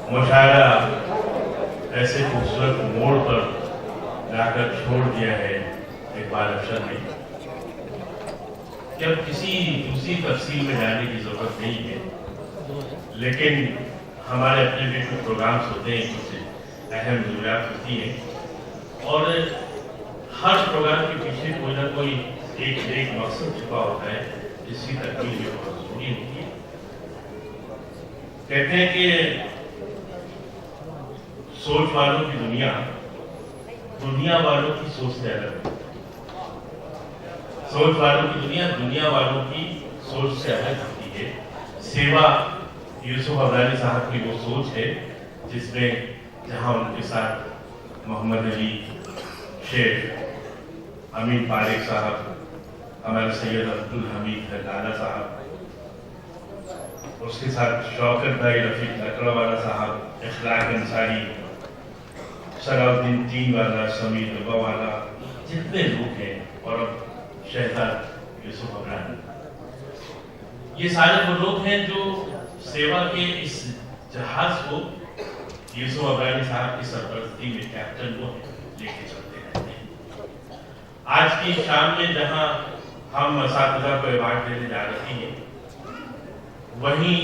मुशायरा ऐसे खूबसूरत मोड़ पर लाकर छोड़ दिया है इकबाल अफजल ने कि अब किसी दूसरी तफसील में जाने की जरूरत नहीं है, लेकिन हमारे अपने भी कुछ प्रोग्राम्स होते हैं, कुछ अहम जरूरत होती हैं और हर प्रोग्राम के पीछे कोई ना कोई एक मकसद छुपा होता है जिसकी तकमील भी बहुत जरूरी होती है। कहते हैं कि सोच वालों की दुनिया वालों की सोच से अलग है। सोच वालों की दुनिया वालों की सोच से अलग होती है। सेवा यूसुफ अब्दाली साहब की वो सोच है जिसमें जहां उनके साथ मोहम्मद अली शेख, अमीन पारेख साहब, हमारे सैयद अब्दुल हमीद लाला साहब, उसके साथ शौकत भाई रफीक लकड़वाला साहब, इखलाक अंसारी, सलाउद्दीन तीन वाला, समीर वाला, जितने लोग हैं और अब शहजाद यूसुफ अब्दाली, ये सारे वो लोग हैं जो सेवा के इस जहाज को यूसुफ अब्दाली साहब की सरपरस्ती में कैप्टन को लेके चलते रहते हैं। आज की शाम में जहां हम असातिज़ा को अवार्ड देने जा रहे हैं, वहीं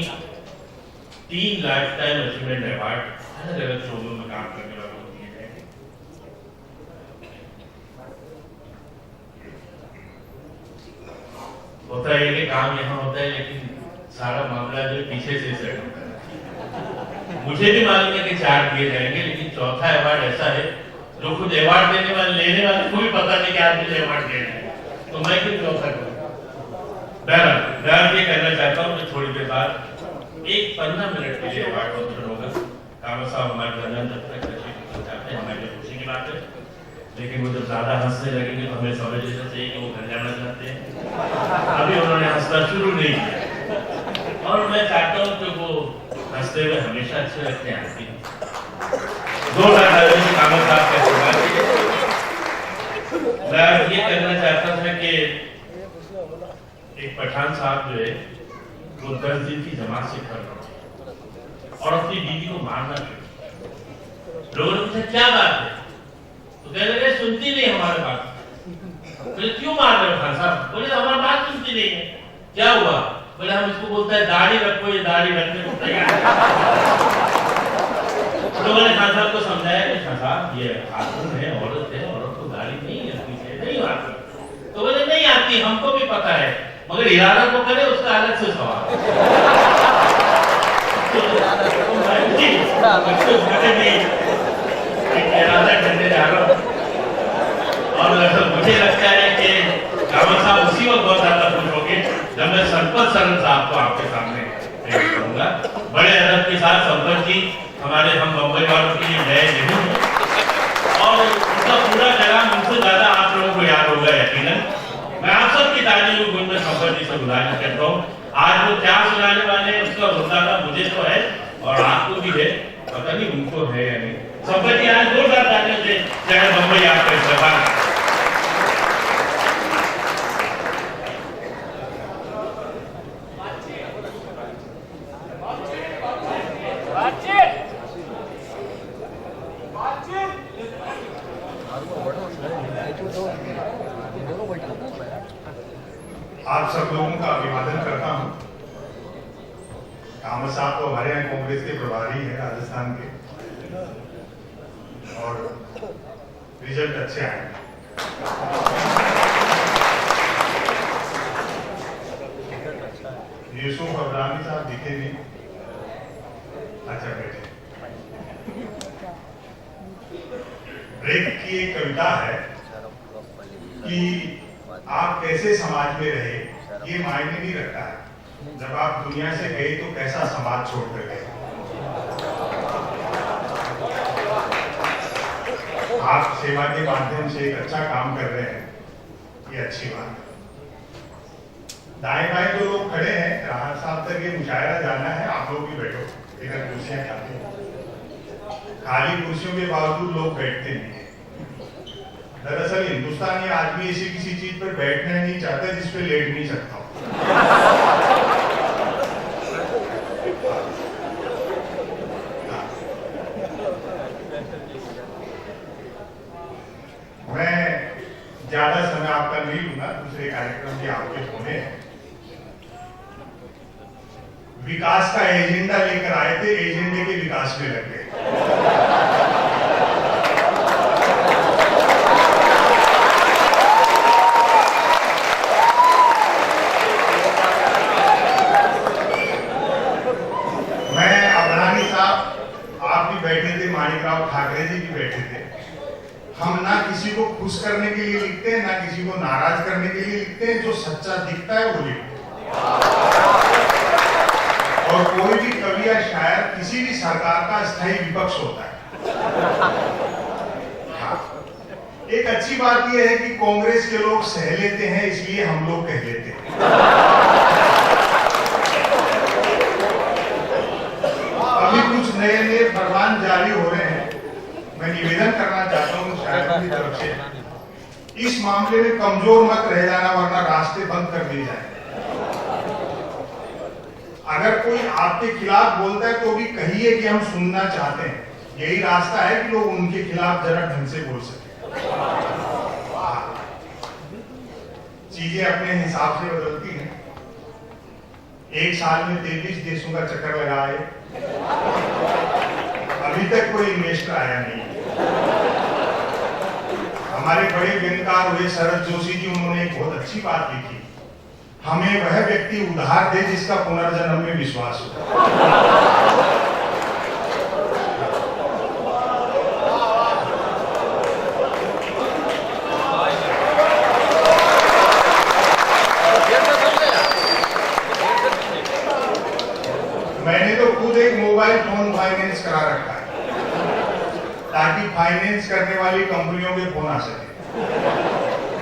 3 लाइफ टाइम अचीवमेंट अवार्ड अलग अलग शोबों में काम करने वालों को दिए जाएंगे। होता है कि काम यहाँ होता है, लेकिन सारा मामला जो पीछे से सेट होता है। मुझे भी मालूम है कि 4 दिए जाएंगे, लेकिन चौथा अवार्ड ऐसा है जो खुद अवार्ड देने वाले लेने वाले को भी पता नहीं कि आज मुझे अवार्ड देना है, तो मैं क्यों चौथा करूँ। बहरहाल ये कहना चाहता हूँ कि थोड़ी देर बाद एक 15 मिनट के लिए अवार्ड फंक्शन होगा। कामत साहब हमारे दरमियान जब तक तशरीफ चाहते हैं, हमारे लिए खुशी की बात है, लेकिन वो जब ज्यादा हंसने लगेंगे तो हमें समझ लेना चाहिए कि वो घर जाना चाहते हैं। अभी उन्होंने हंसना शुरू नहीं किया और मैं चाहता हूँ कि वो हंसते हुए हमेशा अच्छे लगते हैं। आपकी 2 लाख कामत साहब का शुरुआत। मैं ये कहना चाहता था कि एक पठान साहब जो है वो 10 दिन की जमात से घर लौटे और अपनी बीवी को मारना शुरू। लोगों ने पूछा क्या बात है, तो कह रहे सुनती नहीं हमारे बात। बोले क्यों मार रहे हो खान साहब? बोले हमारी बात सुनती नहीं है। क्या हुआ? बोले हम इसको बोलता है दाढ़ी रखो, ये दाढ़ी रखने को तैयार। लोगों ने खान साहब को समझाया कि खान साहब ये खातून है, औरत है, औरत को दाढ़ी नहीं रखनी चाहिए, नहीं आती। तो बोले नहीं आती, हमको भी पता है, मगर इरादा को करे उसका अलग से सवाल। इरादा करने जा रहा हूँ और मुझे लगता है कि कामत साहब उसी वक्त बहुत ज्यादा खुश होंगे जब मैं संपत सरन साहब को आपके सामने पेश करूंगा। बड़े अदब के साथ संपत जी हमारे हम बम्बई वालों के लिए नए नहीं हैं और उनका पूरा कलाम मुझसे ज्यादा आप लोगों को याद होगा यकीनन। मैं आप सबकी तारीफ गुण में संपत जी से गुजारिश करता हूँ, आज वो क्या सुनाने वाले हैं उसका मुद्दा मुझे तो है और आपको भी है, पता नहीं उनको है या नहीं। संपत जी आज जोरदार तालियों से चाहे बम्बई आपका इस्तेमाल। आप सब लोगों का अभिवादन करता हूं। कामत साहब तो हमारे यहाँ कांग्रेस के प्रभारी हैं राजस्थान के और रिजल्ट अच्छे आए। यूसुफ अब्दाली साहब दिखे नहीं, अच्छा बैठे। ब्रेक की एक कविता है कि आप कैसे समाज में रहे ये मायने नहीं रखता है, जब आप दुनिया से गए तो कैसा समाज छोड़कर गए। आप सेवा के माध्यम से एक अच्छा काम कर रहे हैं, ये अच्छी बात है। दाएं बाएं जो लोग खड़े हैं, राहत साहब तक ये मुशायरा जाना है, आप लोग भी बैठो, इधर कुर्सियां खाते हैं। खाली कुर्सियों के बावजूद लोग बैठते नहीं। दरअसल हिंदुस्तानी आदमी ऐसी किसी चीज पर बैठना नहीं चाहता जिस पे लेट नहीं सकता। दूसरे कार्यक्रम भी आपके होने हैं। विकास का एजेंडा लेकर आए थे, एजेंडे के विकास में लग गए। मैं अबरानी साहब, आप भी बैठे थे, माणिकराव ठाकरे जी भी बैठे थे। हम ना किसी को खुश करने के लिए लिखते हैं, ना किसी को नाराज करने के लिए लिखते हैं। जो सच्चा दिखता है वो लिखते हैं। और कोई भी कवि या शायर किसी भी सरकार का स्थायी विपक्ष होता है। हाँ। एक अच्छी बात यह है कि कांग्रेस के लोग सह लेते हैं, इसलिए हम लोग कह लेते हैं। अभी कुछ नए नए फरमान जारी हो रहे हैं। मैं निवेदन करना चाहता हूँ शायर की तरफ से, इस मामले में कमजोर मत रह जाना, वरना रास्ते बंद कर दिए जाए। अगर कोई आपके खिलाफ बोलता है तो भी कहिए कि हम सुनना चाहते हैं। यही रास्ता है कि लोग उनके खिलाफ जरा ढंग से बोल सके। चीजें अपने हिसाब से बदलती हैं। एक साल में 33 देशों का चक्कर लगाए, अभी तक कोई इन्वेस्टर आया नहीं। हमारे बड़े व्यंगकार हुए शरद जोशी जी, उन्होंने एक बहुत अच्छी बात लिखी, हमें वह व्यक्ति उधार दे जिसका पुनर्जन्म में विश्वास हो। मैंने तो खुद एक मोबाइल फोन फाइनेंस करा रखा है, ताकि फाइनेंस करने वाली कंपनियों के फोन आ सके।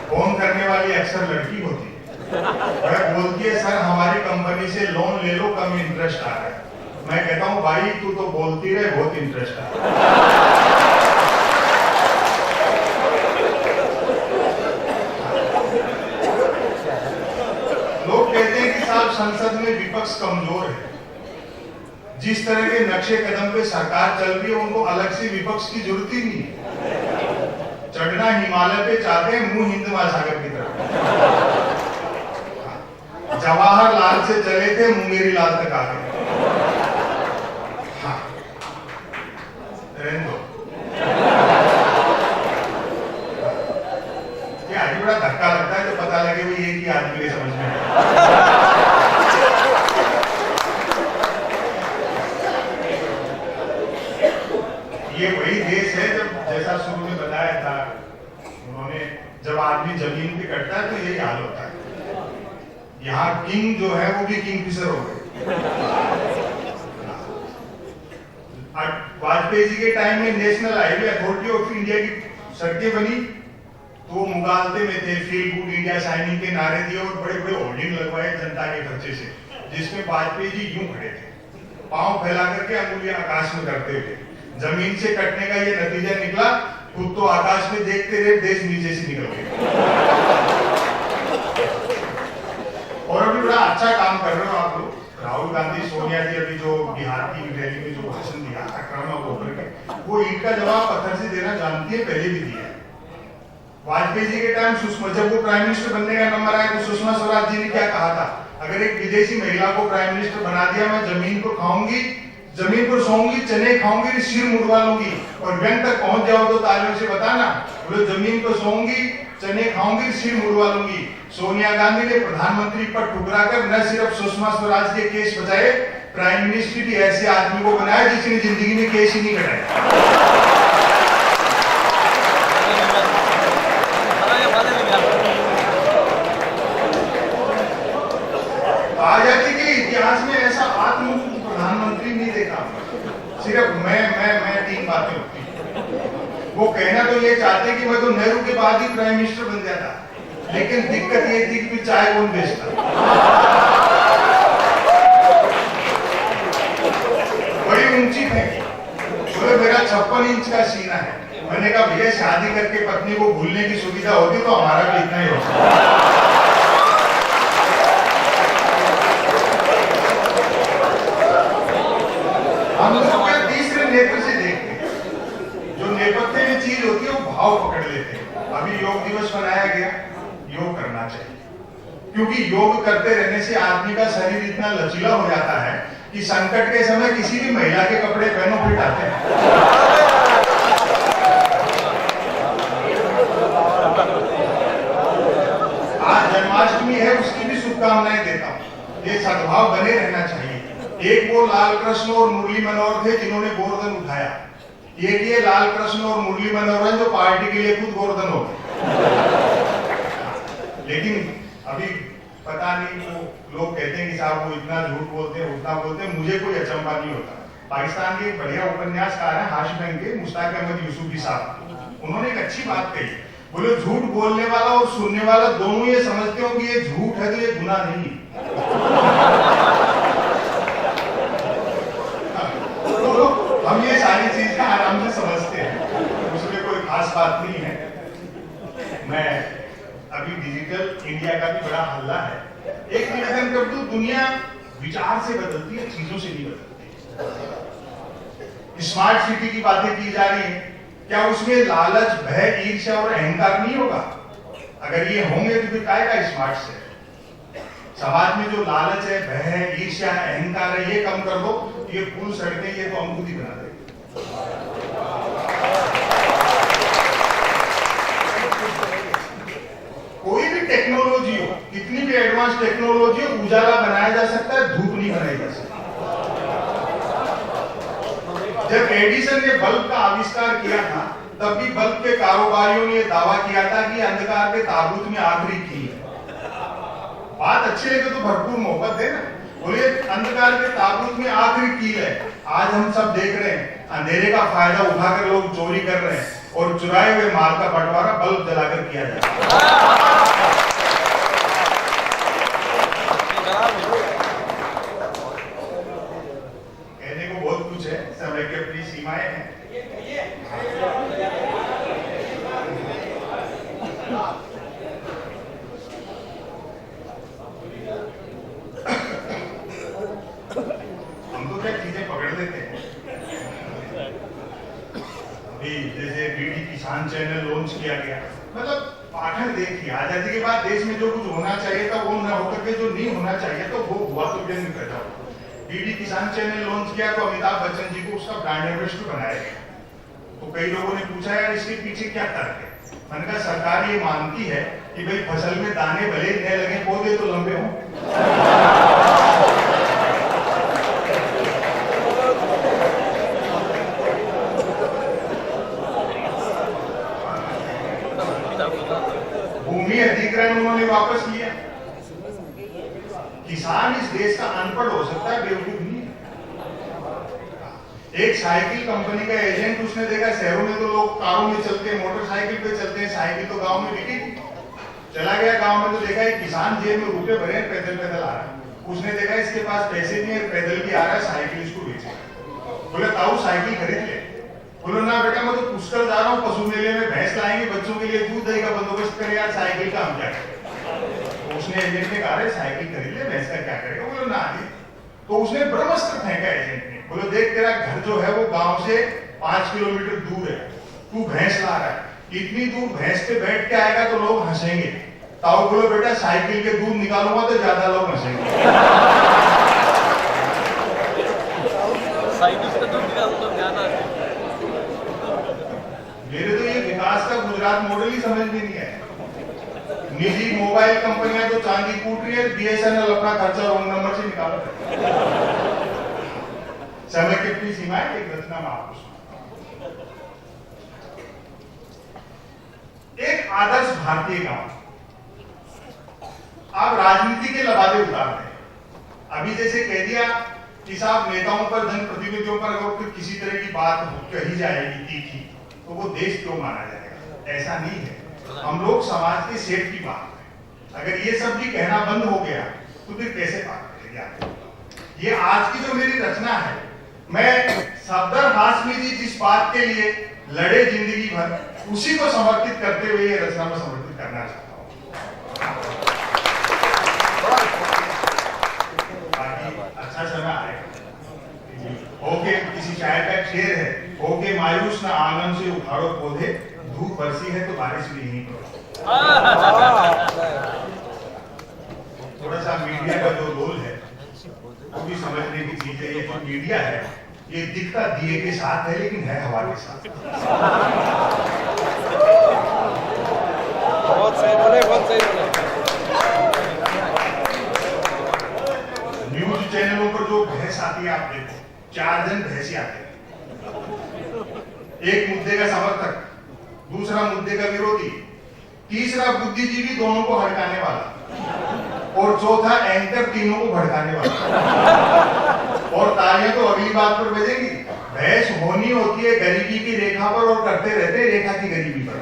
फोन करने वाली अक्सर लड़की होती है, वह बोलती है सर हमारी कंपनी से लोन ले लो, कम इंटरेस्ट आ रहा है। मैं कहता हूँ भाई तू तो बोलती रहे, बहुत इंटरेस्ट आ रहा है। लोग कहते हैं कि साहब संसद में विपक्ष कमजोर है। जिस तरह के नक्शे कदम पे सरकार चल रही है, उनको अलग से विपक्ष की जरूरत ही नहीं है। चढ़ना हिमालय पे चाहते हैं, मुंह हिंद महासागर की तरफ। जवाहरलाल से चले थे, मुंगेरी लाल तक आ गए। हाँ, रहने दो। क्या आज बड़ा धक्का लगता है तो पता लगे वो एक ही आदमी के समझ में। ये वही देश है जब, जैसा शुरू में बताया था उन्होंने, जब आदमी जमीन पे कटता है तो यही हाल होता है। यहाँ किंग जो है वो भी किंगफिशर हो गए। वाजपेयी जी के टाइम में national highway authority of India की सड़कें बनी तो वो मुगालते में थे, फील गुड इंडिया शाइनिंग के नारे दिए और बड़े बड़े होर्डिंग लगवाए जनता के खर्चे से, जिसमें वाजपेयी जी यूं खड़े थे, पांव फैला करके अंगुलियां आकाश में करते हुए। जमीन से कटने का ये नतीजा निकला, खुद तो आकाश में देखते रहे, देश नीचे से निकल गया। और अभी बड़ा अच्छा काम कर रहे हो आप लोग। राहुल गांधी, सोनिया जी अभी जो बिहार की रैली में जो भाषण दिया आक्रामक होकर के, वो ईंट का जवाब पत्थर से देना जानती है, पहले भी दिया है। वाजपेयी जी के टाइम जब वो प्राइम मिनिस्टर बनने का नंबर आया तो सुषमा स्वराज जी ने क्या कहा था, अगर एक विदेशी महिला को प्राइम मिनिस्टर बना दिया, मैं जमीन को खाऊंगी, जमीन पर सोऊंगी, चने खाऊंगी, सिर मुड़वा लूंगी। और व्यंग तक पहुंच जाओ तो तालियों से बताना, बोले जमीन पर सोऊंगी, चने खाऊंगी, सिर मुड़वा लूंगी। सोनिया गांधी ने प्रधानमंत्री पद ठुकराकर न सिर्फ सुषमा स्वराज के केस बचाए, प्राइम मिनिस्टर भी ऐसे आदमी को बनाया जिसने जिंदगी में केस ही नहीं कटाए। आजादी के इतिहास में ऐसा आत्ममुक्त प्रधानमंत्री नहीं देखा। सिर्फ मैं तीन बातें होती। वो कहना तो ये चाहते कि मैं तो नेहरू के बाद ही प्राइम मिनिस्टर बन जाता, लेकिन दिक्कत ये थी कि चाय कौन बेचता। बड़ी ऊंची फेंकी, बोले मेरा 56 इंच का सीना है। मैंने कहा भैया शादी करके पत्नी को भूलने की सुविधा होती तो हमारा भी इतना ही होता। हम लोग क्या तीसरे नेत्र से देखते हैं, जो नेपथ्य में चीज होती है वो भाव पकड़ लेते हैं। अभी योग दिवस मनाया गया, योग करना चाहिए। क्योंकि योग करते रहने से आदमी का शरीर इतना लचीला हो जाता है कि संकट के समय किसी भी महिला के कपड़े पहनो फिट आते हैं। आज जन्माष्टमी है, उसकी भी शुभकामनाएं देता हूँ। ये सद्भाव बने रहना चाहिए। एक वो लाल कृष्ण और मुरली मनोहर थे जिन्होंने गोवर्धन उठाया, एक ये लाल कृष्ण और मुरली मनोहर जो पार्टी के लिए खुद गोवर्धन हो गए। लेकिन अभी पता नहीं, वो लोग कहते हैं कि साहब वो इतना झूठ बोलते हैं, उतना बोलते हैं, मुझे कोई अचंभा नहीं होता। पाकिस्तान के एक बढ़िया उपन्यासकार हैं हाशिम के मुश्ताक अहमद यूसुफी साहब, उन्होंने एक अच्छी बात कही, बोले झूठ बोलने वाला और सुनने वाला दोनों ये समझते हो कि ये झूठ है तो ये गुनाह नहीं। तो हम ये सारी चीजें आराम से समझते हैं, उसमें कोई खास बात नहीं है। मैं अभी डिजिटल इंडिया का भी बड़ा हल्ला है, एक निवेदन कर दूं, दुनिया विचार से बदलती है, चीजों से नहीं बदलती। स्मार्ट सिटी की बातें की जा रही है, क्या उसमें लालच, भय, ईर्ष्या और अहंकार नहीं होगा? अगर ये होंगे तो फिर काय का स्मार्ट से? समाज में जो लालच है, भय है, ईर्ष्या है, अहंकार है, ये कम कर दो, ये पुल सड़कें ये तो हम खुद ही बना देंगे। कोई भी टेक्नोलॉजी हो, कितनी भी एडवांस टेक्नोलॉजी हो, उजाला बनाया जा सकता है, धूप नहीं बनाई जा सकती। जब एडिसन ने बल्ब का आविष्कार किया था, तब भी बल्ब के कारोबारियों ने दावा किया था कि अंधकार के ताबूत में आखिरी कील है। बात अच्छी लगे तो भरपूर मोहब्बत है ना, बोले अंधकार के ताबूत में आखिरी कील है। आज हम सब देख रहे हैं, अंधेरे का फायदा उठाकर लोग चोरी कर रहे हैं और चुराए हुए माल का बंटवारा बल्ब जलाकर किया जा रहा है। कहने को बहुत कुछ है, समय की अपनी सीमाएं हैं। हम तो क्या चीजें पकड़ लेते हैं। अभी जैसे डीडी किसान चैनल लॉन्च किया गया, मतलब पाठक देखिए, आजादी के बाद देश में जो कुछ होना चाहिए था वो न होकर के जो नहीं होना चाहिए तो वो हुआ, तो व्यंग कर जाओ। डीडी किसान चैनल लॉन्च किया तो अमिताभ बच्चन जी को उसका ब्रांड एम्बेसडर बनाया गया। तो कई लोगों ने पूछा यार इसके पीछे क्या तर्क है? मैंने कहा सरकार ये मानती है कि भाई फसल में दाने भले न लगे, पौधे तो लंबे हों। भूमि अधिग्रहण उन्होंने वापस लिया। किसान इस देश का अनपढ़ हो सकता है, बेवकूफ नहीं है। एक साइकिल कंपनी का एजेंट, उसने देखा शहरों में तो लोग कारों में चलते हैं, मोटरसाइकिल पे चलते हैं, साइकिल तो गांव में बिकेगी। चला गया गांव में तो देखा एक किसान जेब में रुपए भरे, पैदल पैदल आ रहा है। उसने देखा इसके पास पैसे नहीं है, पैदल भी आ रहा है, साइकिल इसको बेचेगा। बोले ताऊ साइकिल खरीद ले। बोलो ना बेटा, मैं तो पुष्कर जा रहा हूँ, पशु मेले में भैंस लाएंगे, बच्चों के लिए दूध दही का बंदोबस्त करे यार, साइकिल का हम क्या करें? उसने एजेंट ने कहा साइकिल खरीद ले, भैंस का क्या करेगा? बोलो ना आदि। तो उसने ब्रह्मास्त्र फेंका एजेंट ने, बोलो देख तेरा घर जो है वो गांव से 5 किलोमीटर दूर है, तू भैंस ला रहा है, इतनी दूर भैंस पे बैठ के आएगा तो लोग हंसेंगे। ताऊ बोलो बेटा साइकिल के दूध निकालूंगा तो ज्यादा लोग हंसेंगे। मेरे तो ये विकास का गुजरात मॉडल ही समझ में नहीं है। निजी मोबाइल कंपनियां तो चांदी कूट रही है, बीएसएनएल अपना खर्चा रोंग नंबर से निकाल रहा है। समय की अपनी सीमाएं, एक रचना में आपको एक आदर्श भारतीय गांव। आप राजनीति के लबादे उतारते हैं। अभी जैसे कह दिया कि साहब नेताओं पर, जनप्रतिनिधियों पर अगर किसी तरह की बात कही जाएगी तीखी तो वो देश क्यों माना जाएगा? ऐसा नहीं है। हम लोग समाज के सेठ की बात करें, अगर ये सब भी कहना बंद हो गया तो फिर कैसे बात करेंगे? ये आज की जो मेरी रचना है, मैं सफदर हाशमी जी जिस बात के लिए लड़े जिंदगी भर, उसी को समर्पित करते हुए ये रचना में समर्पित करना चाहता हूँ। बाकी अच्छा समय आएगा। ओके, किसी शायर का शेर है, ओके मायूस ना आंगन से उखाड़ो पौधे, धूप बरसी है तो बारिश भी नहीं पड़ो। थोड़ा सा मीडिया का जो रोल है वो भी समझने की चीज है। ये जो मीडिया है ये दिखता दिए के साथ है लेकिन है हवा के साथ। बहुत सही बोले, बहुत सही बोले। न्यूज चैनलों पर जो बहस आती है आप देखो, 4 जन भैंसी आते हैं, एक मुद्दे का समर्थक, दूसरा मुद्दे का विरोधी, तीसरा बुद्धिजीवी दोनों को हड़काने वाला और चौथा एंकर तीनों को भड़काने वाला। और तालियां तो अगली बात पर बजेगी। बहस होनी होती है गरीबी की रेखा पर और करते रहते हैं रेखा की गरीबी पर।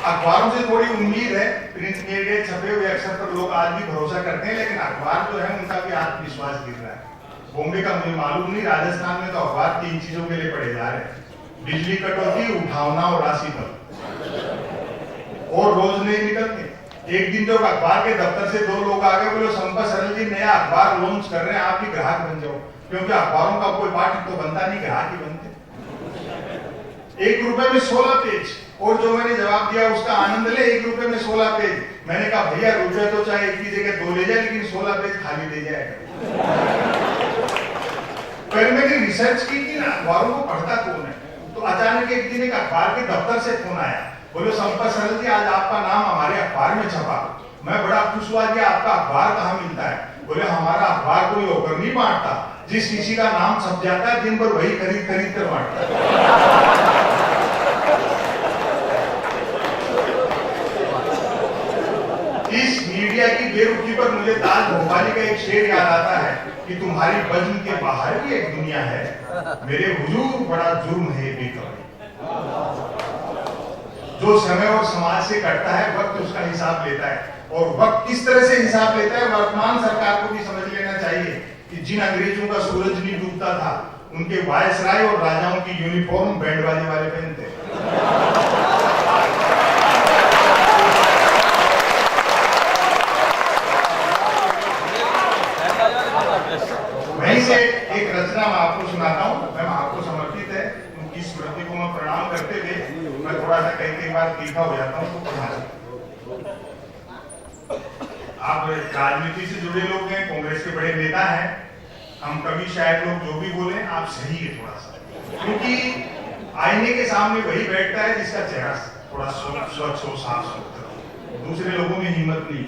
अखबारों से थोड़ी उम्मीद है, प्रिंट मीडिया छपे हुए अक्षर पर लोग आज भी भरोसा करते हैं, लेकिन अखबार जो है उनका भी आत्मविश्वास गिर रहा है। बॉम्बे का मुझे मालूम नहीं, राजस्थान में तो अखबार 3 चीजों के लिए पढ़े जा रहे हैं, बिजली कटौती, उठावना और राशि पर, और रोज नहीं निकलते। एक दिन जब अखबार के दफ्तर से 2 लोग आ गए, बोले संपत सरल जी नया अखबार लॉन्च कर रहे हैं, आप भी ग्राहक बन जाओ, क्योंकि अखबारों का कोई पाठक तो बनता नहीं, ग्राहक ही बनते। 1 रुपए में 16 पेज, और जो मैंने जवाब दिया उसका आनंद ले, 1 रुपए में 16 पेज। मैंने कहा भैया रुपए तो चाहे 1 की जगह 2 ले जाए, लेकिन 16 पेज खाली दे जाएगा। फिर मैंने रिसर्च की कि ना अखबारों को पढ़ता कौन है, तो अचानक एक दिन एक अखबार के दफ्तर से फोन आया, बोले संपत सरल जी आज आपका नाम हमारे अखबार में छपा। मैं बड़ा खुश हुआ कि आपका अखबार कहाँ मिलता है। बोले हमारा अखबार कोई होकर नहीं बांटता, जिस किसी का नाम छप जाता है दिन भर वही खरीद खरीद कर बांटता है। इस मीडिया की बेरुखी पर मुझे ताज भोपाली का एक शेर याद आता है कि तुम्हारी वजन के बाहर भी एक दुनिया है, मेरे हुजूर बड़ा जुर्म है बेखबरी। जो समय और समाज से कटता है वक्त उसका हिसाब लेता है, और वक्त किस तरह से हिसाब लेता है वर्तमान सरकार को भी समझ लेना चाहिए कि जिन अंग्रेजों का सूरज नहीं डूबता था उनके वायसराय और राजाओं की यूनिफॉर्म बैंड बाजे वाले पहनते। वहीं से एक रचना मैं आपको सुनाता हूँ, मैं आपको समर्पित है, उनकी स्मृति को मैं प्रणाम करते हुए मैं थोड़ा सा कई बार तीखा हो जाता हूँ, तो पढ़ा। आप राजनीति से जुड़े लोग हैं, कांग्रेस के बड़े नेता हैं, हम कभी शायद लोग जो भी बोले आप सही है थोड़ा सा, क्योंकि आईने के सामने वही बैठता है जिसका चेहरा थोड़ा स्वच्छ हो, साफ सुथरा, दूसरे लोगों में हिम्मत नहीं।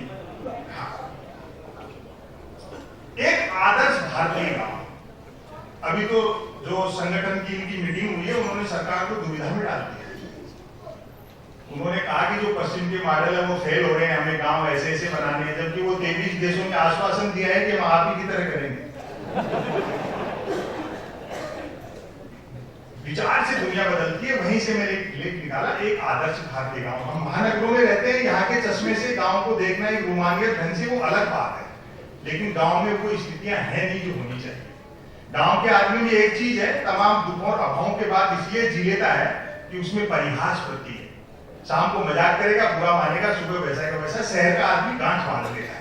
एक आदर्श भारतीय गांव, अभी तो जो संगठन की इनकी मीटिंग हुई है उन्होंने सरकार को दुविधा में डाल दिया। उन्होंने कहा कि जो पश्चिम के मॉडल है वो फेल हो रहे हैं, हमें गांव ऐसे ऐसे बनाने हैं, जबकि वो 23 देशों में आश्वासन दिया है कि हम आप ही की तरह करेंगे। विचार से दुनिया बदलती है, वहीं से मैंने एक लेख निकाला, एक आदर्श भारतीय गांव। हम महानगरों में रहते हैं, यहाँ के चश्मे से गांव को देखना एक रोमानियत ढंग से वो अलग बात है, लेकिन गांव में वो स्थितियां हैं नहीं जो होनी चाहिए। गांव के आदमी में एक चीज है, तमाम दुखों और अभावों के बाद इसलिए जी लेता है कि उसमें परिहास होती है, शाम को मजाक करेगा, बुरा मानेगा, सुबह वैसा का वैसा। शहर का आदमी गांठ बांध लेता है,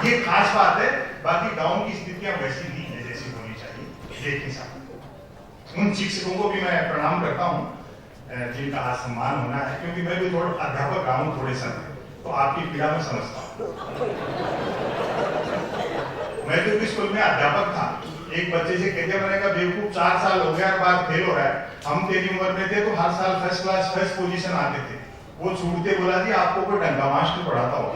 ये खास बात है। बाकी गांव की स्थितियां वैसी नहीं है जैसी होनी चाहिए। देखिए साहब, उन शिक्षकों को भी मैं प्रणाम करता हूँ जिनका आज सम्मान होना है, क्योंकि मैं भी थोड़ा अध्यापक रहा हूँ थोड़े समय, तो आपकी पीड़ा में समझता हूँ। मैं तो स्कूल में अध्यापक था, एक बच्चे से कहते मैंने कहा बेवकूफ 4 साल हो गया, हर बार फेल हो रहा है, हम तेरी उम्र में थे तो हर साल फर्स्ट क्लास फर्स्ट पोजीशन आते थे। वो छूटते बोला जी आपको कोई डंगा मास्टर पढ़ाता हो।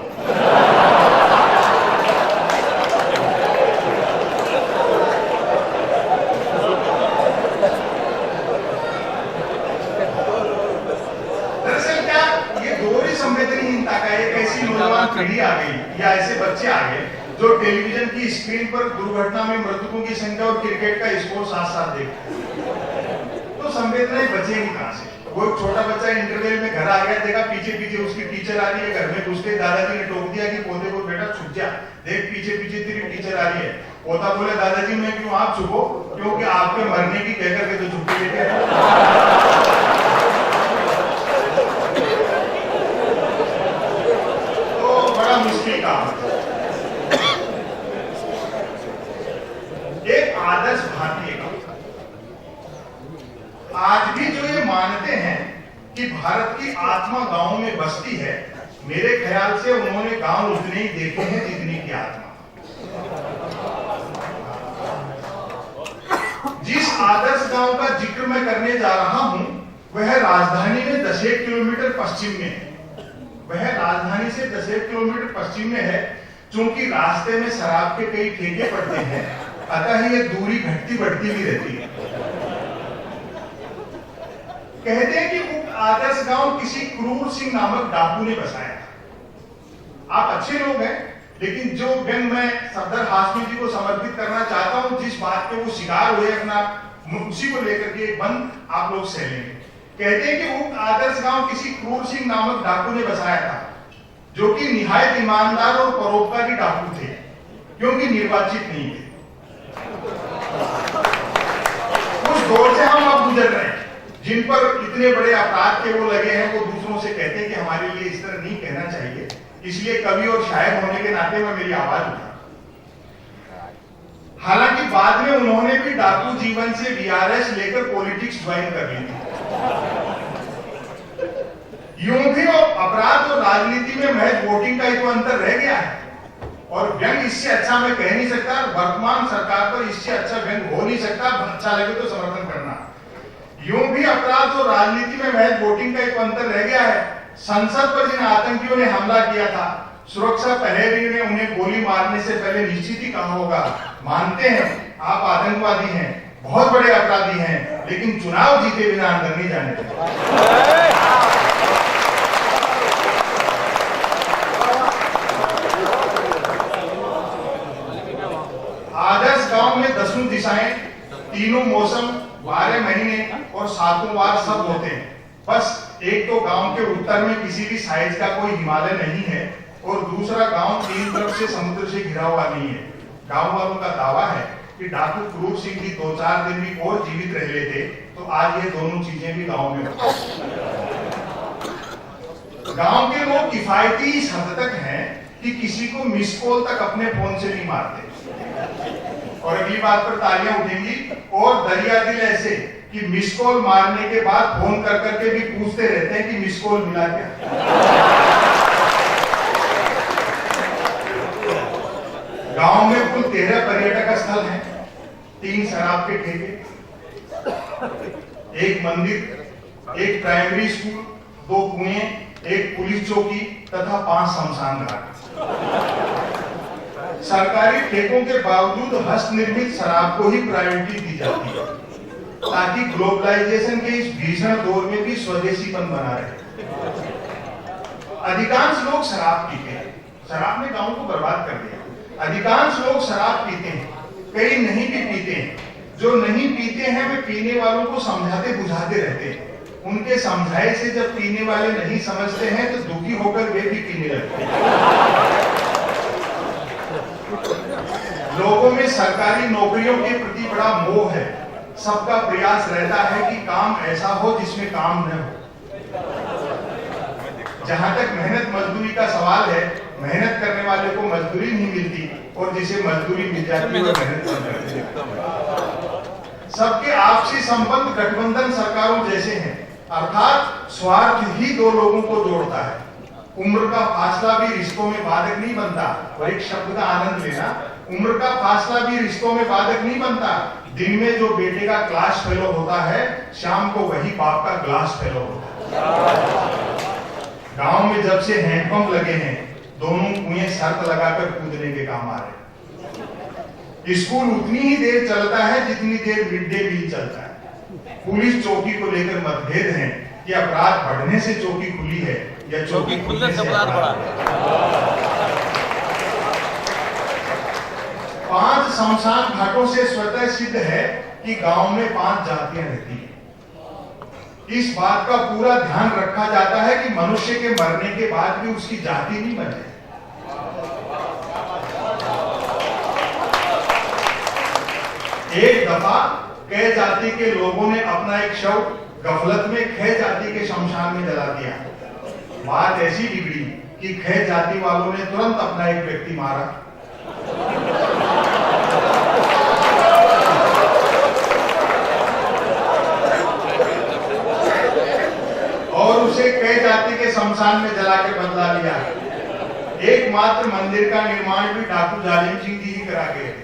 दरअसल क्या ये दोहरी संवेदनहीनता का एक ऐसी नौजवान पीढ़ी आ गई या ऐसे बच्चे आ गए जो टेलीविजन की स्क्रीन पर दुर्घटना में मृतकों की संख्या और क्रिकेट का स्कोर साथ साथ देखते हैं, तो संवेदनाएं बचेंगी कहां से। वो एक छोटा बच्चा इंटरवल में घर आ गया, देखा पीछे पीछे उसकी टीचर आ रही है, घर में घुसते दादाजी ने टोक दिया कि पोते को बेटा छुप जा, देख पीछे पीछे तेरी टीचर आ रही है। पोता बोले दादाजी मैं क्यों, आप छुपो, क्योंकि आपके मरने की कहकर के तो छुट्टी लेते हैं। तो बड़ा मुश्किल काम है। एक आदर्श भारतीय का आज भी जो ये मानते हैं कि भारत की आत्मा गांव में बसती है, मेरे ख्याल से उन्होंने गांव उतने ही देखे हैं जितनी की आत्मा। जिस आदर्श गांव का जिक्र मैं करने जा रहा हूं वह राजधानी में 10 किलोमीटर पश्चिम में है। वह राजधानी से 10 किलोमीटर पश्चिम में है। चूंकि रास्ते में शराब के कई ठेके पड़ते हैं, अतः ये दूरी घटती बढ़ती भी रहती है। कहते हैं कि वो आदर्श गांव किसी क्रूर सिंह नामक डाकू ने बसाया था। आप अच्छे लोग हैं, लेकिन जो व्यंग मैं सरदार हाशमी जी को समर्पित करना चाहता हूं, जिस बात के वो शिकार हुए अपना, उसी को लेकर के एक बंद आप लोग सह लेंगे। कहते हैं कि वो आदर्श गांव किसी क्रूर सिंह नामक डाकू ने बसाया था, जो कि निहायत ईमानदार और परोपकारी डाकू थे, क्योंकि निर्वाचित नहीं थे। उस दौर से हम अब गुजर रहे हैं, जिन पर इतने बड़े अपराध के वो लगे हैं, वो दूसरों से कहते हैं कि हमारे लिए इस तरह नहीं कहना चाहिए। इसलिए कवि और शायर होने के नाते में मेरी आवाज उठा। हालांकि बाद में उन्होंने भी डाकू जीवन से वीआरएस लेकर पॉलिटिक्स ज्वाइन कर ली थी। यूं भी अपराध और राजनीति में महज वोटिंग का ही तो अंतर रह गया है, और व्यंग इससे अच्छा मैं कह नहीं सकता। वर्तमान सरकार पर इससे अच्छा व्यंग हो नहीं सकता। अच्छा लगे तो समर्थन करना। यूं भी अपराध और राजनीति में महज वोटिंग का एक अंतर रह गया है। संसद पर जिन आतंकियों ने हमला किया था, सुरक्षा प्रहरी ने उन्हें गोली मारने से पहले निश्चित ही कहा होगा, मानते हैं आप आतंकवादी हैं, बहुत बड़े अपराधी हैं, लेकिन चुनाव जीते बिना अंदर नहीं जाने देंगे। आदर्श गांव में 10 दिशाएं, 3 मौसम, 12 महीने और 7 वार सब होते हैं। बस एक तो गांव के उत्तर में किसी भी साइज का कोई हिमालय नहीं है, और दूसरा गांव 3 तरफ से समुद्र से घिरा हुआ नहीं है। गांव वालों का दावा है कि डाकू क्रूर सिंह भी 2-4 दिन भी और जीवित रह लेते तो आज ये दोनों चीजें भी गांव में होती। गांव के लोग किफायती इस हद तक हैं कि किसी को मिस कॉल तक अपने फोन से नहीं मारते। और अगली बात पर तालियां उठेंगी। और दरिया दिल ऐसे कि मिस कॉल मारने के बाद फोन कर करके भी पूछते रहते हैं कि मिस कॉल मिला क्या। गांव में कुल 13 पर्यटक स्थल हैं, 3 शराब के ठेके, 1 मंदिर, 1 प्राइमरी स्कूल, 2 कुएं, 1 पुलिस चौकी तथा 5 शमशान घाट। सरकारी ठेकों के बावजूद हस्त निर्मित शराब को ही प्रायोरिटी दी जाती है, ताकि ग्लोबलाइजेशन के इस भीषण दौर में भी स्वदेशीपन बना रहे। अधिकांश लोग शराब पीते हैं। शराब ने गांव को बर्बाद कर दिया। अधिकांश लोग शराब पीते हैं, कई नहीं भी पीते हैं। जो नहीं पीते हैं वे पीने वालों को समझाते बुझाते रहते हैं। उनके समझाए से जब पीने वाले नहीं समझते हैं तो दुखी होकर वे भी पीने लगते हैं। लोगों में सरकारी नौकरियों के प्रति बड़ा मोह है। सबका प्रयास रहता है कि काम ऐसा हो जिसमें काम न हो। जहां तक मेहनत मजदूरी का सवाल है, मेहनत करने वाले को मजदूरी नहीं मिलती, और जिसे मजदूरी मिल जाती है वो मेहनत नहीं करते। सबके आपसी संबंध गठबंधन सरकारों जैसे हैं, अर्थात स्वार्थ ही 2 लोगों को जोड़ता है। उम्र का फासला भी रिश्तों में बाधक नहीं बनता। और एक शब्द का आनंद लेना, उम्र का फासला भी रिश्तों में बाधक नहीं बनता। दिन में जो बेटे का क्लास फेलो होता है, शाम को वही बाप का ग्लास फेलो होता है। गांव में जब से हैंडपंप लगे हैं, दोनों कुएं शर्त लगाकर कूदने के काम आ रहे। स्कूल उतनी ही देर चलता है जितनी देर मिड डे मील चलता है। पुलिस चौकी को लेकर मतभेद है कि अपराध बढ़ने से चौकी खुली है या चौकी खुलने से अपराध बढ़ा है। 5 शमशान घाटों से स्वतः सिद्ध है कि गांव में 5 जातियां रहती हैं। इस बात का पूरा ध्यान रखा जाता है कि मनुष्य के मरने के बाद भी उसकी जाति नहीं बने। एक दफा कै जाति के लोगों ने अपना एक शव गफलत में खे जाति के शमशान में जला दिया। बात ऐसी बिगड़ी कि खे जाति वालों ने तुरंत अपना एक व्यक्ति मारा। और शमशान में जला के बदला लिया। एकमात्र मंदिर का निर्माण भी डाकू जालिम सिंह जी ही करा गए थे।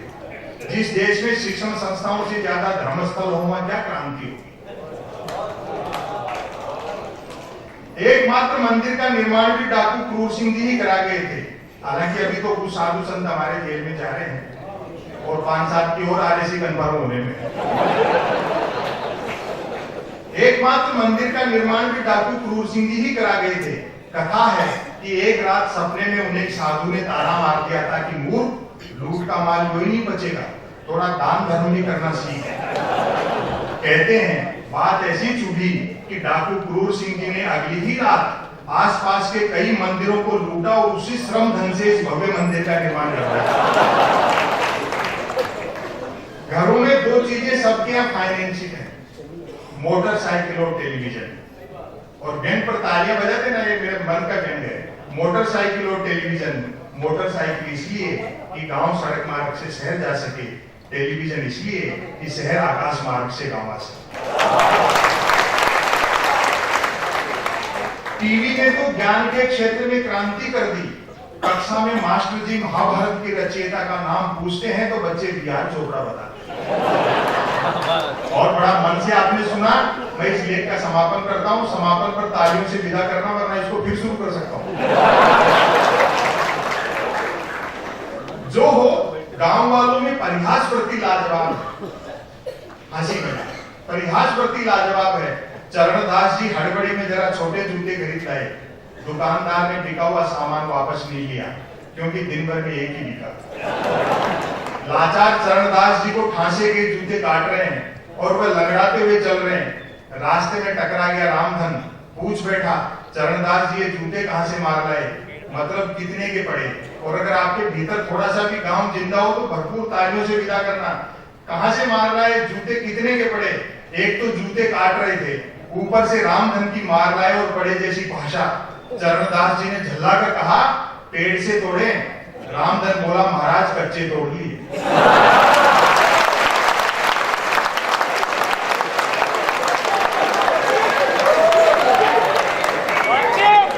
जिस देश में शिक्षण संस्थाओं से ज्यादा धर्मस्थल हो, वहां क्या क्रांति होगी। एकमात्र मंदिर का निर्माण भी डाकू क्रूर सिंह जी ही करा गए थे। हालांकि अभी तो कुछ साधु संत हमारे जेल में जा रहे हैं और 5 साल की और आरएसी कन्फर्म होने में। एकमात्र मंदिर का निर्माण भी डाकू क्रूर सिंह जी ही करा गए थे। कथा है कि एक रात सपने में उन्हें एक साधु ने ताना मार दिया था कि मूर्ख, लूट का माल कोई नहीं बचेगा, थोड़ा दान धर्म भी करना सीख। कहते हैं बात ऐसी चुभी कि डाकू क्रूर सिंह जी ने अगली ही रात आसपास के कई मंदिरों को लूटा और उसी श्रम धन से इस भव्य मंदिर का निर्माण करवाया। घरों में 2 चीजें सबके यहाँ फाइनेंशियल है, मोटरसाइकिल और टेलीविजन। और व्यंग पर तालियां बजाते ना, ये मेरे मन का व्यंग है। मोटरसाइकिल और टेलीविजन। मोटरसाइकिल इसलिए कि गांव सड़क मार्ग से शहर जा सके, टेलीविजन इसलिए कि शहर आकाश मार्ग से गांव आ सके। टीवी ने तो ज्ञान के क्षेत्र में क्रांति कर दी। कक्षा में मास्टर जी महाभारत की रचयिता का नाम पूछते हैं तो बच्चे बिहार चोपड़ा बताते। और बड़ा मन से आपने सुना। मैं इस लेख का समापन करता हूं। समापन पर तालियों से विदा करना, वरना इसको फिर शुरू कर सकता हूं। जो हो, गांव वालों में परिहास प्रति लाजवाब, हंसी मजाक, परिहास प्रति लाजवाब है। चरणदास जी हड़बड़ी में जरा छोटे जूते खरीद लाए। दुकानदार ने बिका हुआ सामान वापस नहीं लिया क्योंकि दिन भर में एक ही बिका। लाचार चरणदास जी को फांसे के जूते काट रहे हैं और वह लंगड़ाते हुए चल रहे हैं। रास्ते में टकरा गया रामधन, पूछ बैठा, चरणदास जी ये जूते कहां से मार लाए, मतलब कितने के पड़े। और अगर आपके भीतर थोड़ा सा भी गांव जिंदा हो तो भरपूर तालियों से विदा करना। कहां से मार लाए, जूते कितने के पड़े। एक तो जूते काट रहे थे, ऊपर से रामधन की मार लाए और पड़े जैसी भाषा। चरणदास जी ने झल्ला कर कहा, पेड़ से तोड़े। रामधन बोला, महाराज कच्चे तोड़ लिए।